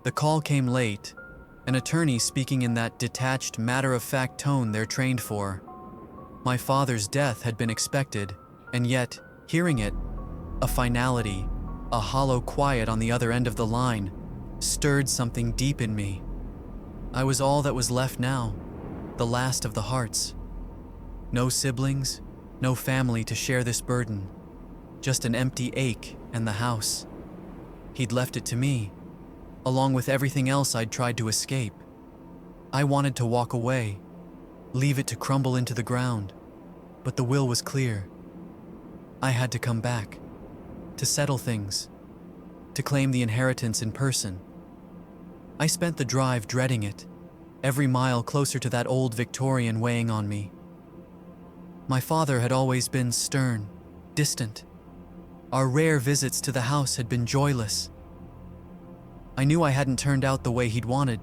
The call came late, an attorney speaking in that detached, matter-of-fact tone they're trained for. My father's death had been expected, and yet, hearing it, a finality, a hollow quiet on the other end of the line, stirred something deep in me. I was all that was left now, the last of the hearts. No siblings, no family to share this burden, just an empty ache and the house. He'd left it to me, along with everything else I'd tried to escape. I wanted to walk away, leave it to crumble into the ground, but the will was clear. I had to come back, to settle things, to claim the inheritance in person. I spent the drive dreading it, every mile closer to that old Victorian weighing on me. My father had always been stern, distant. Our rare visits to the house had been joyless. I knew I hadn't turned out the way he'd wanted,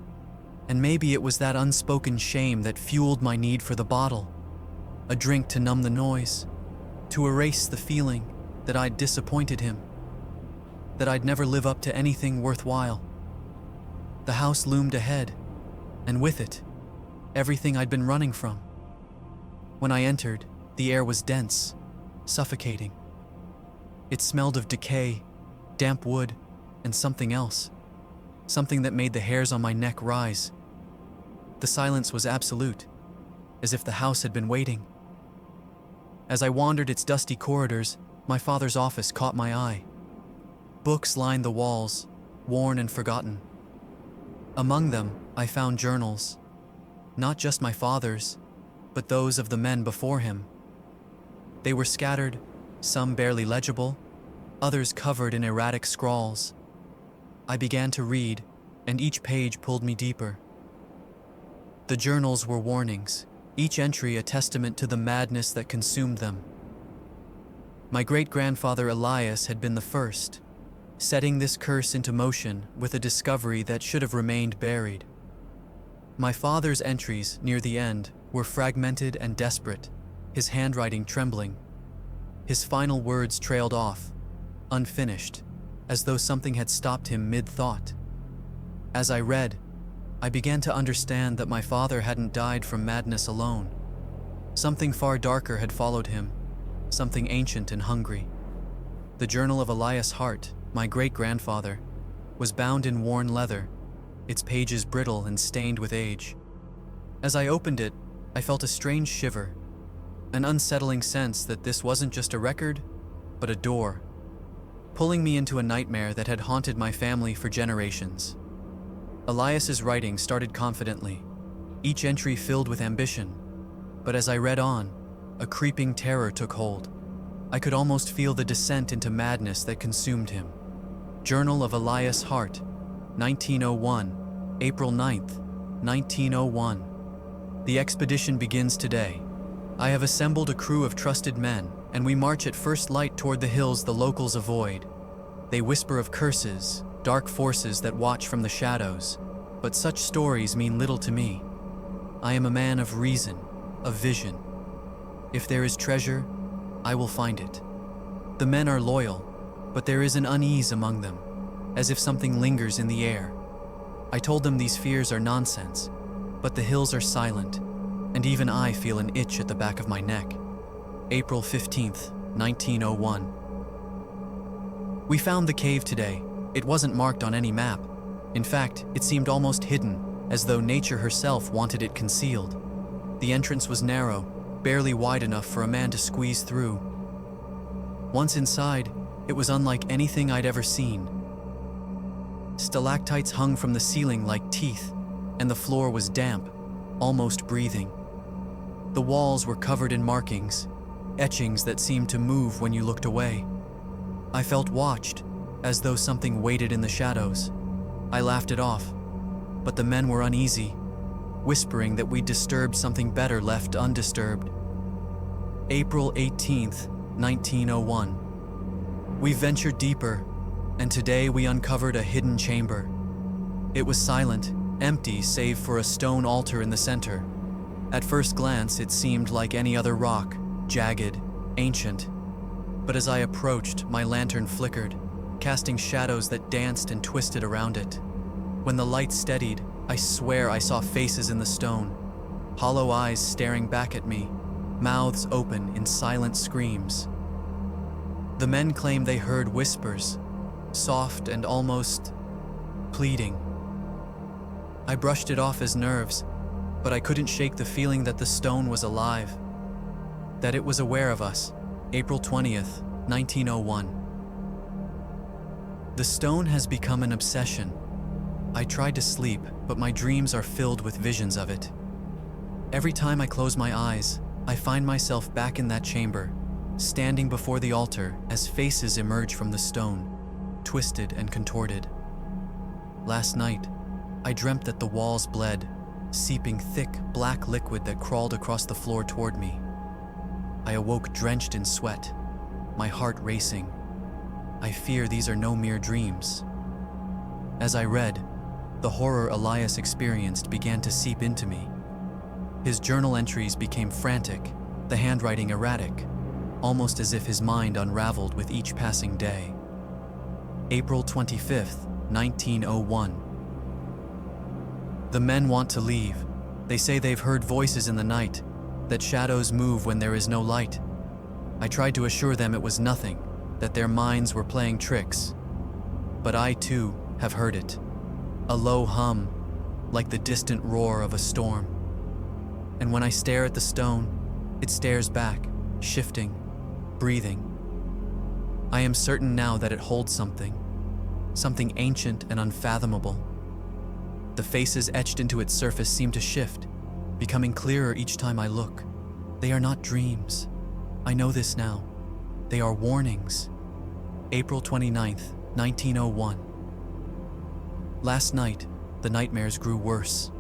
and maybe it was that unspoken shame that fueled my need for the bottle, a drink to numb the noise, to erase the feeling that I'd disappointed him, that I'd never live up to anything worthwhile. The house loomed ahead, and with it, everything I'd been running from. When I entered, the air was dense, suffocating. It smelled of decay, damp wood, and something else, something that made the hairs on my neck rise. The silence was absolute, as if the house had been waiting. As I wandered its dusty corridors, my father's office caught my eye. Books lined the walls, worn and forgotten. Among them, I found journals, not just my father's, but those of the men before him. They were scattered, some barely legible, others covered in erratic scrawls. I began to read, and each page pulled me deeper. The journals were warnings, each entry a testament to the madness that consumed them. My great-grandfather Elias had been the first, setting this curse into motion with a discovery that should have remained buried. My father's entries, near the end, were fragmented and desperate, his handwriting trembling. His final words trailed off, unfinished, as though something had stopped him mid-thought. As I read, I began to understand that my father hadn't died from madness alone. Something far darker had followed him, something ancient and hungry. The Journal of Elias Hart, my great-grandfather, was bound in worn leather, its pages brittle and stained with age. As I opened it, I felt a strange shiver, an unsettling sense that this wasn't just a record, but a door, pulling me into a nightmare that had haunted my family for generations. Elias's writing started confidently, each entry filled with ambition, but as I read on, a creeping terror took hold. I could almost feel the descent into madness that consumed him. Journal of Elias Hart, 1901, April 9th, 1901. The expedition begins today. I have assembled a crew of trusted men, and we march at first light toward the hills the locals avoid. They whisper of curses, dark forces that watch from the shadows, but such stories mean little to me. I am a man of reason, of vision. If there is treasure, I will find it. The men are loyal, but there is an unease among them, as if something lingers in the air. I told them these fears are nonsense, but the hills are silent, and even I feel an itch at the back of my neck. April 15th, 1901. We found the cave today. It wasn't marked on any map. In fact, it seemed almost hidden, as though nature herself wanted it concealed. The entrance was narrow, barely wide enough for a man to squeeze through. Once inside, it was unlike anything I'd ever seen. Stalactites hung from the ceiling like teeth, and the floor was damp, almost breathing. The walls were covered in markings, etchings that seemed to move when you looked away. I felt watched, as though something waited in the shadows. I laughed it off, but the men were uneasy, whispering that we'd disturbed something better left undisturbed. April 18th, 1901. We ventured deeper, and today we uncovered a hidden chamber. It was silent, empty save for a stone altar in the center. At first glance, it seemed like any other rock, jagged, ancient. But as I approached, my lantern flickered, casting shadows that danced and twisted around it. When the light steadied, I swear I saw faces in the stone, hollow eyes staring back at me, mouths open in silent screams. The men claimed they heard whispers, soft and almost pleading. I brushed it off as nerves, but I couldn't shake the feeling that the stone was alive, that it was aware of us. April 20th, 1901. The stone has become an obsession. I tried to sleep, but my dreams are filled with visions of it. Every time I close my eyes, I find myself back in that chamber, standing before the altar as faces emerge from the stone, twisted and contorted. Last night, I dreamt that the walls bled, seeping thick, black liquid that crawled across the floor toward me. I awoke drenched in sweat, my heart racing. I fear these are no mere dreams. As I read, the horror Elias experienced began to seep into me. His journal entries became frantic, the handwriting erratic, almost as if his mind unraveled with each passing day. April 25th, 1901. The men want to leave. They say they've heard voices in the night, that shadows move when there is no light. I tried to assure them it was nothing, that their minds were playing tricks. But I too have heard it. A low hum, like the distant roar of a storm. And when I stare at the stone, it stares back, shifting, breathing. I am certain now that it holds something ancient and unfathomable. The faces etched into its surface seem to shift, becoming clearer each time I look. They are not dreams. I know this now. They are warnings. April 29th, 1901. Last night, the nightmares grew worse.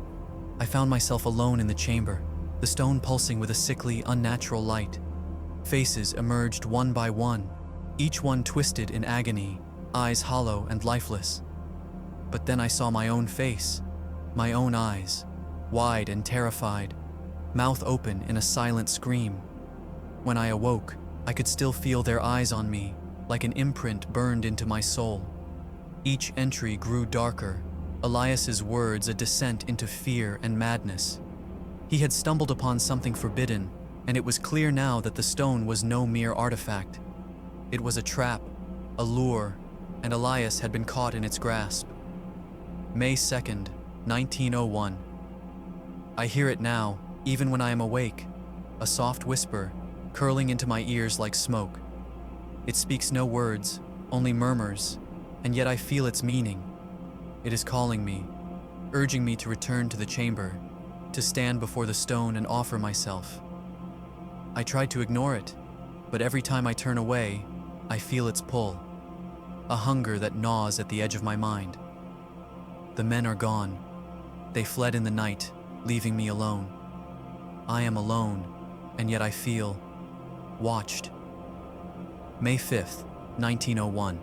I found myself alone in the chamber, the stone pulsing with a sickly, unnatural light. Faces emerged one by one, each one twisted in agony, eyes hollow and lifeless. But then I saw my own face, my own eyes, wide and terrified, mouth open in a silent scream. When I awoke, I could still feel their eyes on me, like an imprint burned into my soul. Each entry grew darker, Elias's words a descent into fear and madness. He had stumbled upon something forbidden, and it was clear now that the stone was no mere artifact. It was a trap, a lure, and Elias had been caught in its grasp. May 2nd, 1901. I hear it now, even when I am awake, a soft whisper, curling into my ears like smoke. It speaks no words, only murmurs, and yet I feel its meaning. It is calling me, urging me to return to the chamber, to stand before the stone and offer myself. I try to ignore it, but every time I turn away, I feel its pull, a hunger that gnaws at the edge of my mind. The men are gone. They fled in the night, leaving me alone. I am alone, and yet I feel watched. May 5th, 1901.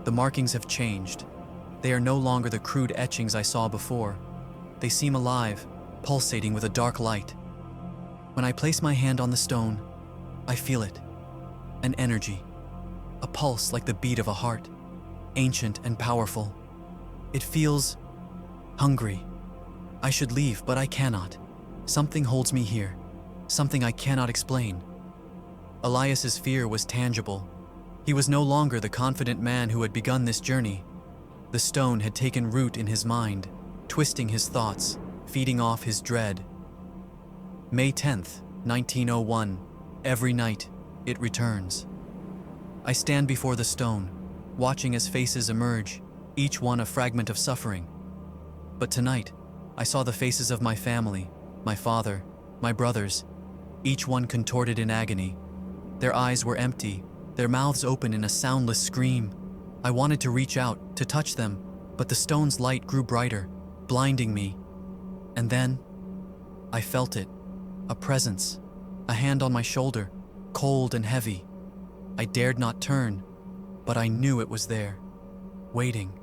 The markings have changed. They are no longer the crude etchings I saw before. They seem alive, pulsating with a dark light. When I place my hand on the stone, I feel it. An energy. A pulse like the beat of a heart. Ancient and powerful. It feels hungry. I should leave, but I cannot. Something holds me here. Something I cannot explain. Elias's fear was tangible. He was no longer the confident man who had begun this journey. The stone had taken root in his mind, twisting his thoughts, feeding off his dread. May 10th, 1901. Every night, it returns. I stand before the stone, watching as faces emerge, each one a fragment of suffering. But tonight, I saw the faces of my family, my father, my brothers, each one contorted in agony. Their eyes were empty, their mouths open in a soundless scream. I wanted to reach out, to touch them, but the stone's light grew brighter, blinding me. And then, I felt it, a presence, a hand on my shoulder, cold and heavy. I dared not turn, but I knew it was there, waiting.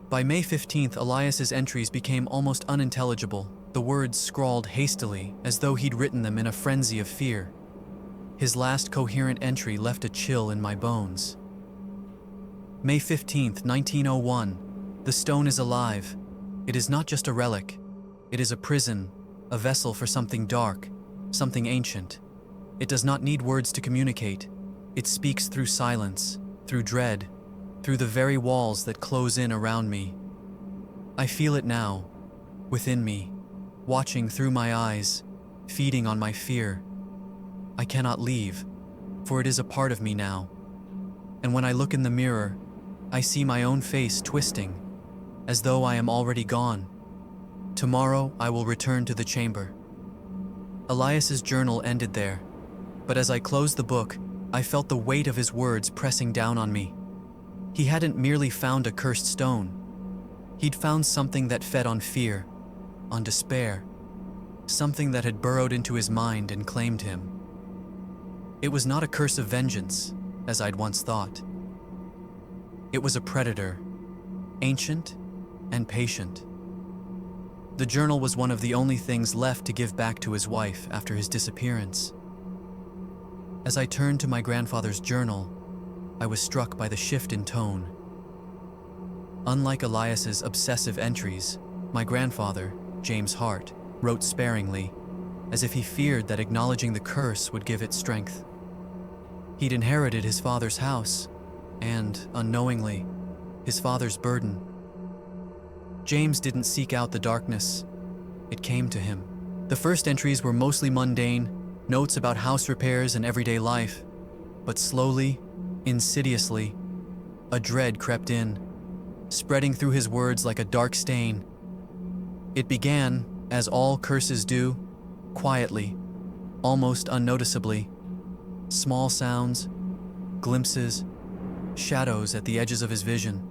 By May 15th, Elias's entries became almost unintelligible, the words scrawled hastily, as though he'd written them in a frenzy of fear. His last coherent entry left a chill in my bones. May 15th, 1901. The stone is alive. It is not just a relic. It is a prison, a vessel for something dark, something ancient. It does not need words to communicate. It speaks through silence, through dread, through the very walls that close in around me. I feel it now, within me, watching through my eyes, feeding on my fear. I cannot leave, for it is a part of me now. And when I look in the mirror, I see my own face twisting, as though I am already gone. Tomorrow I will return to the chamber. Elias's journal ended there, but as I closed the book, I felt the weight of his words pressing down on me. He hadn't merely found a cursed stone. He'd found something that fed on fear, on despair, something that had burrowed into his mind and claimed him. It was not a curse of vengeance, as I'd once thought. It was a predator, ancient and patient. The journal was one of the only things left to give back to his wife after his disappearance. As I turned to my grandfather's journal, I was struck by the shift in tone. Unlike Elias's obsessive entries, my grandfather, James Hart, wrote sparingly, as if he feared that acknowledging the curse would give it strength. He'd inherited his father's house, and, unknowingly, his father's burden. James didn't seek out the darkness. It came to him. The first entries were mostly mundane, notes about house repairs and everyday life. But slowly, insidiously, a dread crept in, spreading through his words like a dark stain. It began, as all curses do, quietly, almost unnoticeably. Small sounds, glimpses, shadows at the edges of his vision.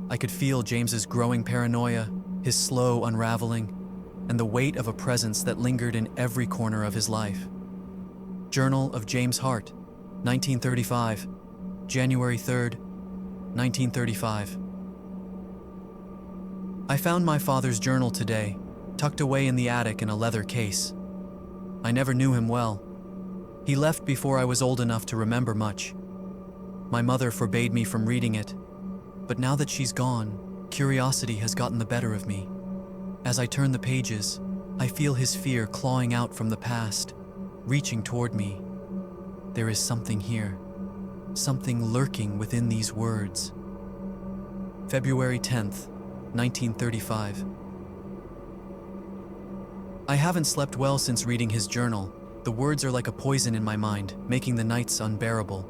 I could feel James's growing paranoia, his slow unraveling, and the weight of a presence that lingered in every corner of his life. Journal of James Hart, 1935, January 3rd, 1935. I found my father's journal today, tucked away in the attic in a leather case. I never knew him well. He left before I was old enough to remember much. My mother forbade me from reading it, but now that she's gone, curiosity has gotten the better of me. As I turn the pages, I feel his fear clawing out from the past, reaching toward me. There is something here, something lurking within these words. February 10th, 1935. I haven't slept well since reading his journal. The words are like a poison in my mind, making the nights unbearable.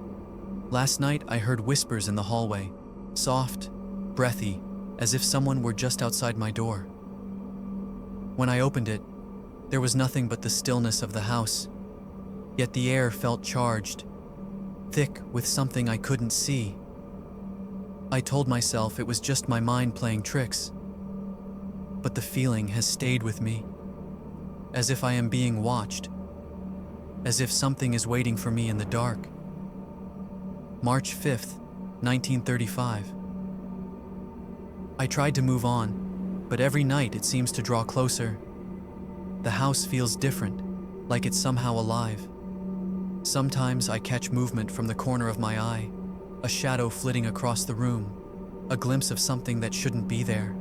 Last night I heard whispers in the hallway, soft, breathy, as if someone were just outside my door. When I opened it, there was nothing but the stillness of the house, yet the air felt charged, thick with something I couldn't see. I told myself it was just my mind playing tricks, but the feeling has stayed with me, as if I am being watched, as if something is waiting for me in the dark. March 5th, 1935. I tried to move on, but every night it seems to draw closer. The house feels different, like it's somehow alive. Sometimes I catch movement from the corner of my eye, a shadow flitting across the room, a glimpse of something that shouldn't be there.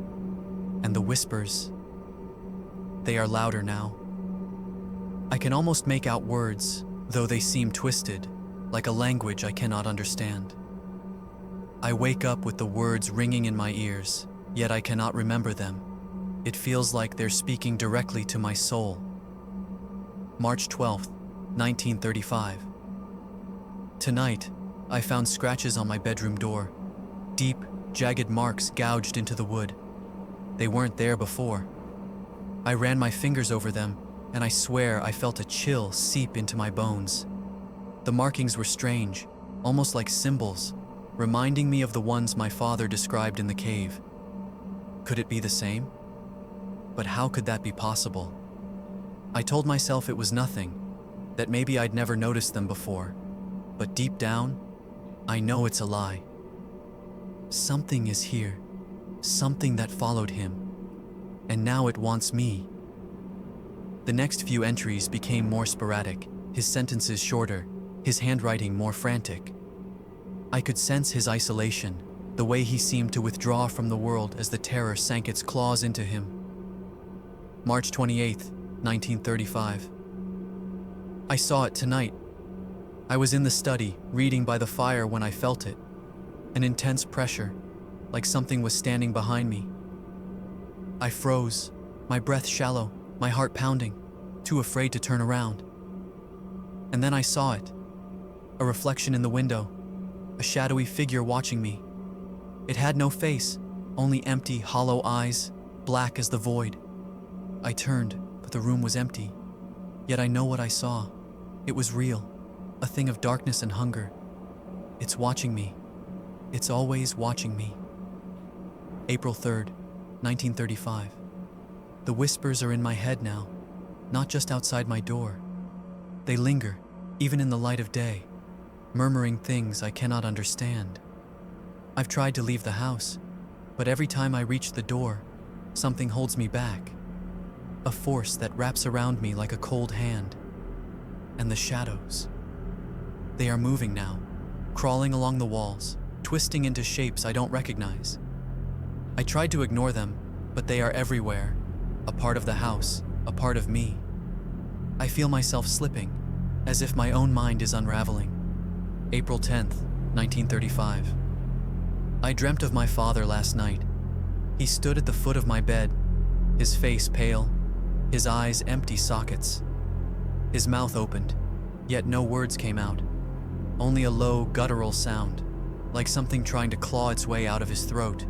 And the whispers, they are louder now. I can almost make out words, though they seem twisted, like a language I cannot understand. I wake up with the words ringing in my ears, yet I cannot remember them. It feels like they're speaking directly to my soul. March 12th, 1935. Tonight, I found scratches on my bedroom door, deep, jagged marks gouged into the wood. They weren't there before. I ran my fingers over them, and I swear I felt a chill seep into my bones. The markings were strange, almost like symbols, reminding me of the ones my father described in the cave. Could it be the same? But how could that be possible? I told myself it was nothing, that maybe I'd never noticed them before. But deep down, I know it's a lie. Something is here, something that followed him, and now it wants me. The next few entries became more sporadic, his sentences shorter, his handwriting more frantic. I could sense his isolation, the way he seemed to withdraw from the world as the terror sank its claws into him. March 28th, 1935. I saw it tonight. I was in the study, reading by the fire when I felt it. An intense pressure, like something was standing behind me. I froze, my breath shallow, my heart pounding, too afraid to turn around. And then I saw it. A reflection in the window, a shadowy figure watching me. It had no face, only empty, hollow eyes, black as the void. I turned, but the room was empty. Yet I know what I saw. It was real, a thing of darkness and hunger. It's watching me. It's always watching me. April 3rd, 1935. The whispers are in my head now, not just outside my door. They linger, even in the light of day, murmuring things I cannot understand. I've tried to leave the house, but every time I reach the door, something holds me back. A force that wraps around me like a cold hand. And the shadows. They are moving now, crawling along the walls, twisting into shapes I don't recognize. I tried to ignore them, but they are everywhere, a part of the house, a part of me. I feel myself slipping, as if my own mind is unraveling. April 10th, 1935. I dreamt of my father last night. He stood at the foot of my bed, his face pale, his eyes empty sockets. His mouth opened, yet no words came out, only a low, guttural sound, like something trying to claw its way out of his throat.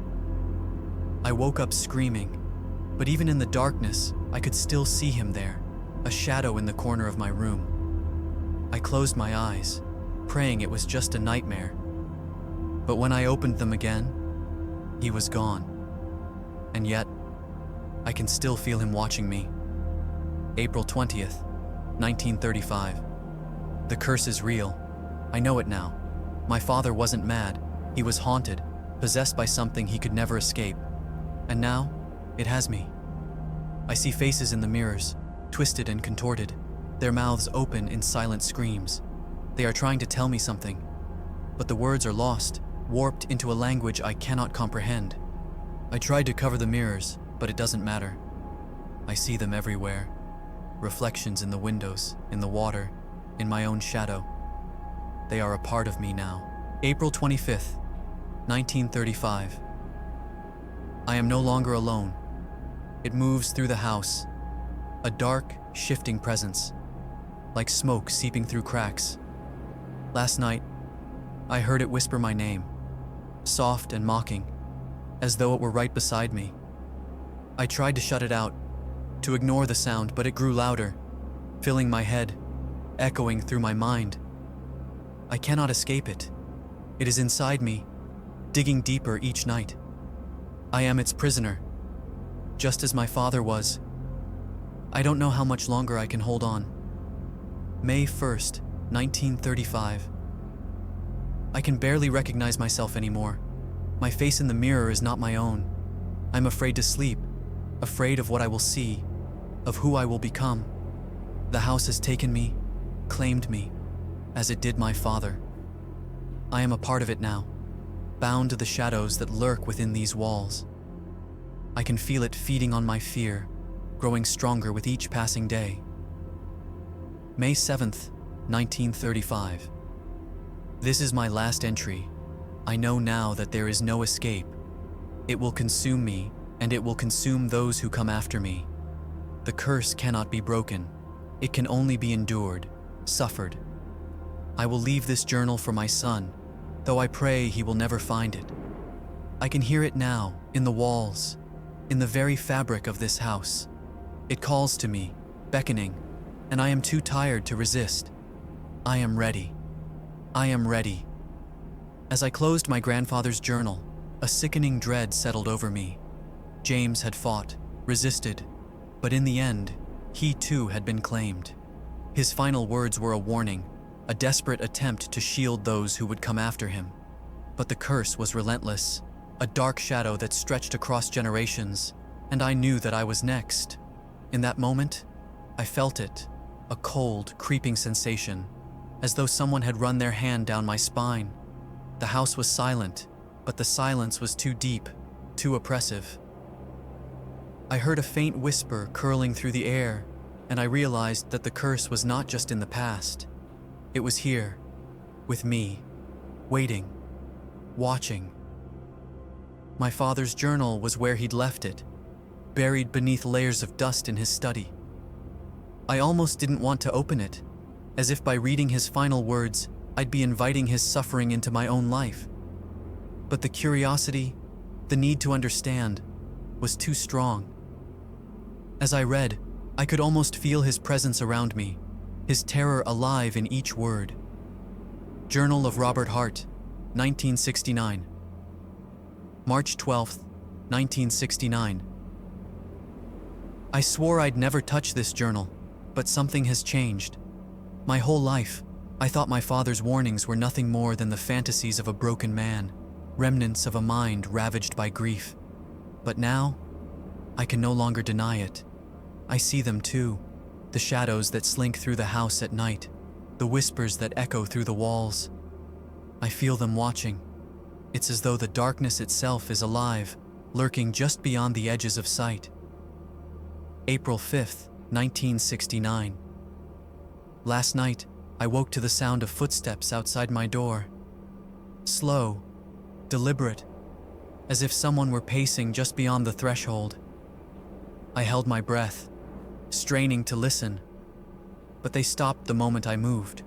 I woke up screaming, but even in the darkness, I could still see him there, a shadow in the corner of my room. I closed my eyes, praying it was just a nightmare. But when I opened them again, he was gone. And yet, I can still feel him watching me. April 20th, 1935. The curse is real. I know it now. My father wasn't mad. He was haunted, possessed by something he could never escape. And now, it has me. I see faces in the mirrors, twisted and contorted, their mouths open in silent screams. They are trying to tell me something, but the words are lost, warped into a language I cannot comprehend. I tried to cover the mirrors, but it doesn't matter. I see them everywhere. Reflections in the windows, in the water, in my own shadow. They are a part of me now. April 25th, 1935. I am no longer alone. It moves through the house, a dark, shifting presence, like smoke seeping through cracks. Last night, I heard it whisper my name, soft and mocking, as though it were right beside me. I tried to shut it out, to ignore the sound, but it grew louder, filling my head, echoing through my mind. I cannot escape it. It is inside me, digging deeper each night. I am its prisoner, just as my father was. I don't know how much longer I can hold on. May 1st, 1935. I can barely recognize myself anymore. My face in the mirror is not my own. I'm afraid to sleep, afraid of what I will see, of who I will become. The house has taken me, claimed me, as it did my father. I am a part of it now, bound to the shadows that lurk within these walls. I can feel it feeding on my fear, growing stronger with each passing day. May 7th, 1935. This is my last entry. I know now that there is no escape. It will consume me, and it will consume those who come after me. The curse cannot be broken. It can only be endured, suffered. I will leave this journal for my son, though I pray he will never find it. I can hear it now, in the walls, in the very fabric of this house. It calls to me, beckoning, and I am too tired to resist. I am ready. I am ready. As I closed my grandfather's journal, a sickening dread settled over me. James had fought, resisted, but in the end, he too had been claimed. His final words were a warning, a desperate attempt to shield those who would come after him. But the curse was relentless, a dark shadow that stretched across generations, and I knew that I was next. In that moment, I felt it, a cold, creeping sensation, as though someone had run their hand down my spine. The house was silent, but the silence was too deep, too oppressive. I heard a faint whisper curling through the air, and I realized that the curse was not just in the past. It was here, with me, waiting, watching. My father's journal was where he'd left it, buried beneath layers of dust in his study. I almost didn't want to open it, as if by reading his final words, I'd be inviting his suffering into my own life. But the curiosity, the need to understand, was too strong. As I read, I could almost feel his presence around me, his terror alive in each word. Journal of Robert Hart, 1969. March 12th, 1969. I swore I'd never touch this journal, but something has changed. My whole life, I thought my father's warnings were nothing more than the fantasies of a broken man, remnants of a mind ravaged by grief. But now, I can no longer deny it. I see them too, the shadows that slink through the house at night, the whispers that echo through the walls. I feel them watching. It's as though the darkness itself is alive, lurking just beyond the edges of sight. April 5th, 1969. Last night, I woke to the sound of footsteps outside my door. Slow, deliberate, as if someone were pacing just beyond the threshold. I held my breath, straining to listen, but they stopped the moment I moved.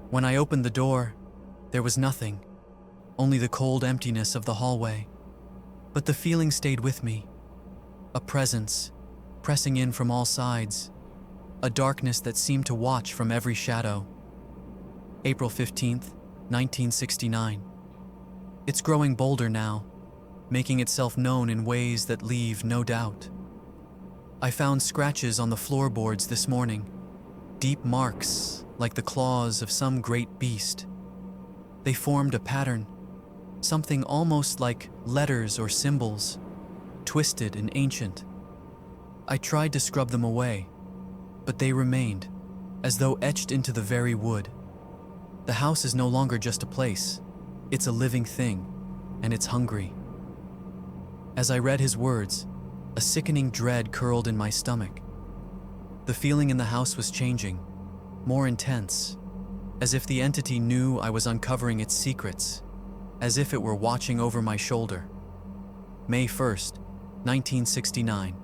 When I opened the door, there was nothing, only the cold emptiness of the hallway. But the feeling stayed with me, a presence pressing in from all sides, a darkness that seemed to watch from every shadow. April 15th, 1969. It's growing bolder now, making itself known in ways that leave no doubt. I found scratches on the floorboards this morning, deep marks like the claws of some great beast. They formed a pattern, something almost like letters or symbols, twisted and ancient. I tried to scrub them away, but they remained, as though etched into the very wood. The house is no longer just a place, it's a living thing, and it's hungry. As I read his words, a sickening dread curled in my stomach. The feeling in the house was changing, more intense, as if the entity knew I was uncovering its secrets, as if it were watching over my shoulder. May 1st, 1969.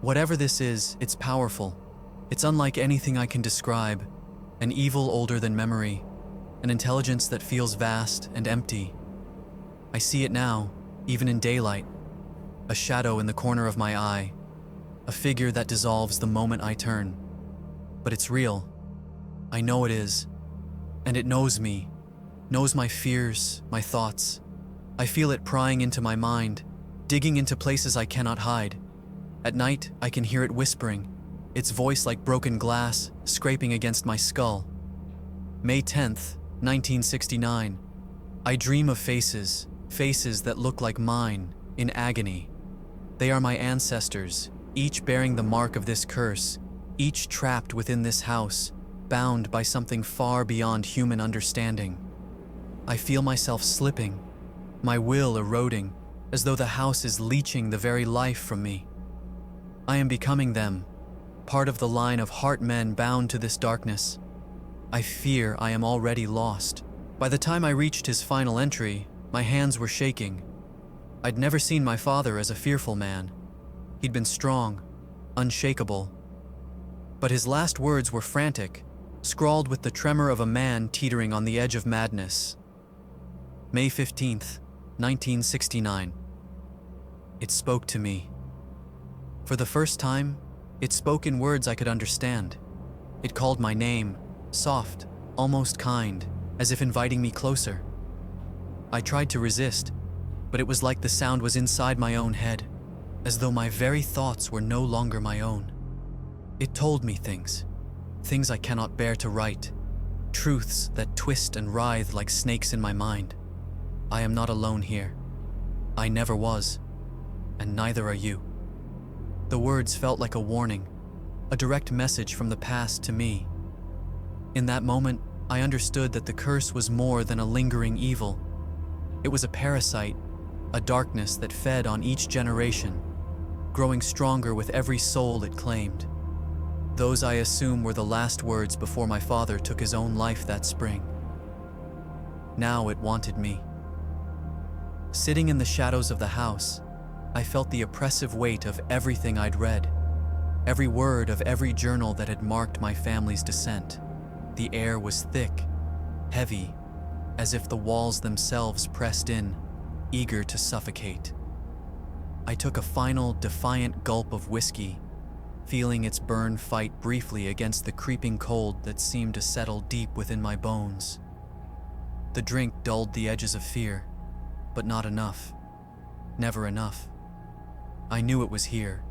Whatever this is, it's powerful. It's unlike anything I can describe, an evil older than memory, an intelligence that feels vast and empty. I see it now, even in daylight, a shadow in the corner of my eye, a figure that dissolves the moment I turn. But it's real. I know it is, and it knows me, knows my fears, my thoughts. I feel it prying into my mind, digging into places I cannot hide. At night, I can hear it whispering, its voice like broken glass, scraping against my skull. May 10th, 1969. I dream of faces that look like mine, in agony. They are my ancestors, each bearing the mark of this curse, each trapped within this house, bound by something far beyond human understanding. I feel myself slipping, my will eroding, as though the house is leeching the very life from me. I am becoming them, part of the line of heart men bound to this darkness. I fear I am already lost. By the time I reached his final entry, my hands were shaking. I'd never seen my father as a fearful man. He'd been strong, unshakable. But his last words were frantic, scrawled with the tremor of a man teetering on the edge of madness. May 15th, 1969. It spoke to me. For the first time, it spoke in words I could understand. It called my name, soft, almost kind, as if inviting me closer. I tried to resist, but it was like the sound was inside my own head, as though my very thoughts were no longer my own. It told me things I cannot bear to write, truths that twist and writhe like snakes in my mind. I am not alone here. I never was, and neither are you. The words felt like a warning, a direct message from the past to me. In that moment, I understood that the curse was more than a lingering evil. It was a parasite, a darkness that fed on each generation, growing stronger with every soul it claimed. Those, I assume, were the last words before my father took his own life that spring. Now it wanted me. Sitting in the shadows of the house, I felt the oppressive weight of everything I'd read, every word of every journal that had marked my family's descent. The air was thick, heavy, as if the walls themselves pressed in, eager to suffocate. I took a final, defiant gulp of whiskey, feeling its burn fight briefly against the creeping cold that seemed to settle deep within my bones. The drink dulled the edges of fear, but not enough. Never enough. I knew it was here.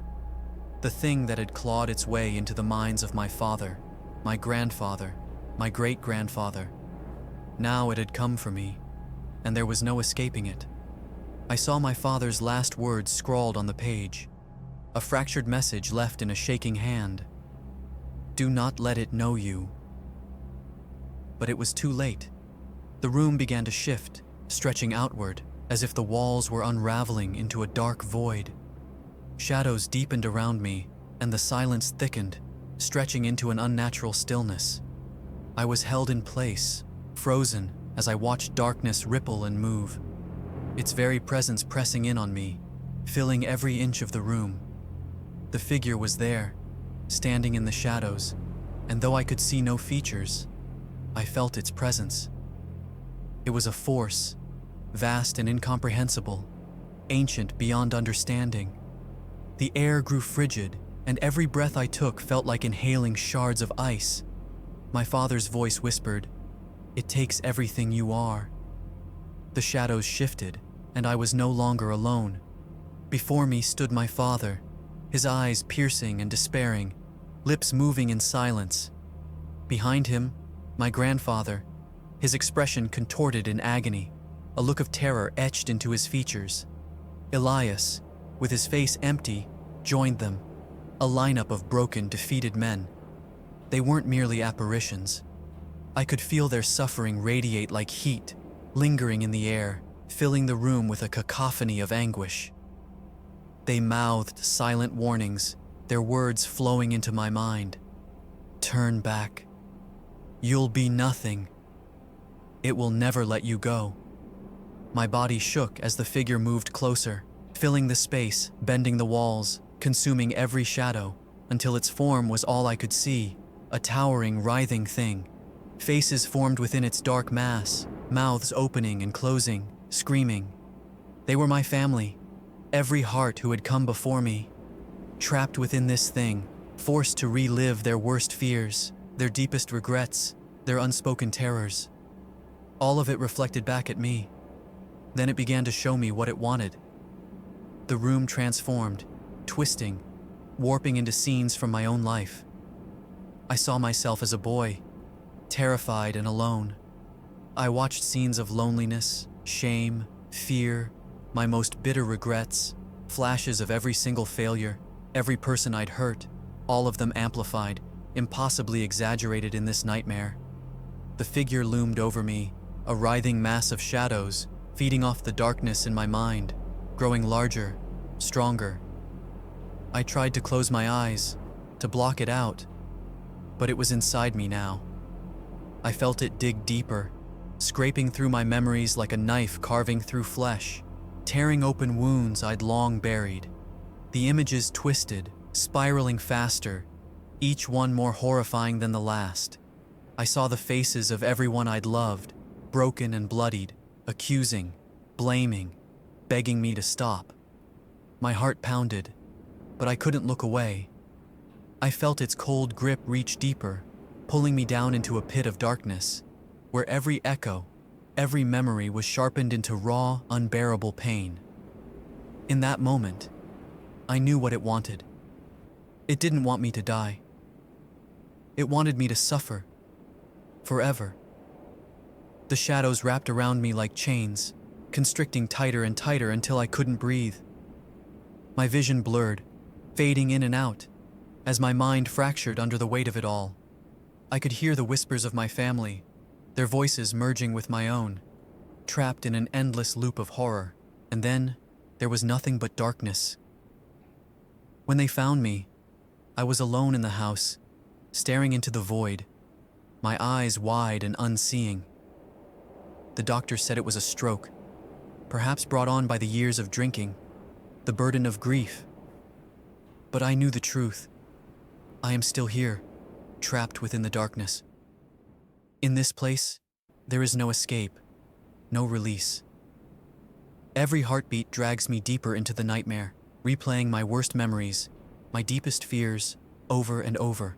The thing that had clawed its way into the minds of my father, my grandfather, my great-grandfather. Now it had come for me, and there was no escaping it. I saw my father's last words scrawled on the page, a fractured message left in a shaking hand. Do not let it know you. But it was too late. The room began to shift, stretching outward, as if the walls were unraveling into a dark void. Shadows deepened around me, and the silence thickened, stretching into an unnatural stillness. I was held in place, frozen, as I watched darkness ripple and move, its very presence pressing in on me, filling every inch of the room. The figure was there, standing in the shadows, and though I could see no features, I felt its presence. It was a force, vast and incomprehensible, ancient beyond understanding. The air grew frigid, and every breath I took felt like inhaling shards of ice. My father's voice whispered, "It takes everything you are." The shadows shifted, and I was no longer alone. Before me stood my father, his eyes piercing and despairing, lips moving in silence. Behind him, my grandfather, his expression contorted in agony, a look of terror etched into his features. Elias, with his face empty, joined them, a lineup of broken, defeated men. They weren't merely apparitions. I could feel their suffering radiate like heat, lingering in the air, filling the room with a cacophony of anguish. They mouthed silent warnings, their words flowing into my mind. Turn back. You'll be nothing. It will never let you go. My body shook as the figure moved closer, filling the space, bending the walls, consuming every shadow, until its form was all I could see, a towering, writhing thing. Faces formed within its dark mass, mouths opening and closing, screaming. They were my family, every heart who had come before me, trapped within this thing, forced to relive their worst fears, their deepest regrets, their unspoken terrors. All of it reflected back at me. Then it began to show me what it wanted. The room transformed, twisting, warping into scenes from my own life. I saw myself as a boy, terrified and alone. I watched scenes of loneliness, shame, fear, my most bitter regrets, flashes of every single failure, every person I'd hurt, all of them amplified, impossibly exaggerated in this nightmare. The figure loomed over me, a writhing mass of shadows, feeding off the darkness in my mind, growing larger, stronger. I tried to close my eyes, to block it out, but it was inside me now. I felt it dig deeper, scraping through my memories like a knife carving through flesh, tearing open wounds I'd long buried. The images twisted, spiraling faster, each one more horrifying than the last. I saw the faces of everyone I'd loved, broken and bloodied, accusing, blaming, begging me to stop. My heart pounded, but I couldn't look away. I felt its cold grip reach deeper, pulling me down into a pit of darkness, where every echo, every memory was sharpened into raw, unbearable pain. In that moment, I knew what it wanted. It didn't want me to die. It wanted me to suffer, forever. The shadows wrapped around me like chains, constricting tighter and tighter until I couldn't breathe. My vision blurred, fading in and out, as my mind fractured under the weight of it all. I could hear the whispers of my family, their voices merging with my own, trapped in an endless loop of horror, and then there was nothing but darkness. When they found me, I was alone in the house, staring into the void, my eyes wide and unseeing. The doctor said it was a stroke, perhaps brought on by the years of drinking, the burden of grief. But I knew the truth. I am still here, trapped within the darkness. In this place, there is no escape, no release. Every heartbeat drags me deeper into the nightmare, replaying my worst memories, my deepest fears, over and over.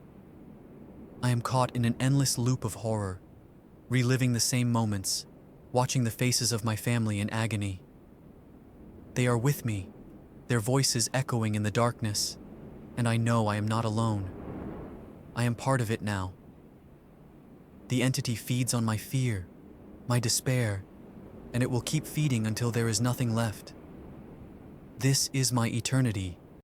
I am caught in an endless loop of horror, reliving the same moments, watching the faces of my family in agony. They are with me, their voices echoing in the darkness, and I know I am not alone. I am part of it now. The entity feeds on my fear, my despair, and it will keep feeding until there is nothing left. This is my eternity,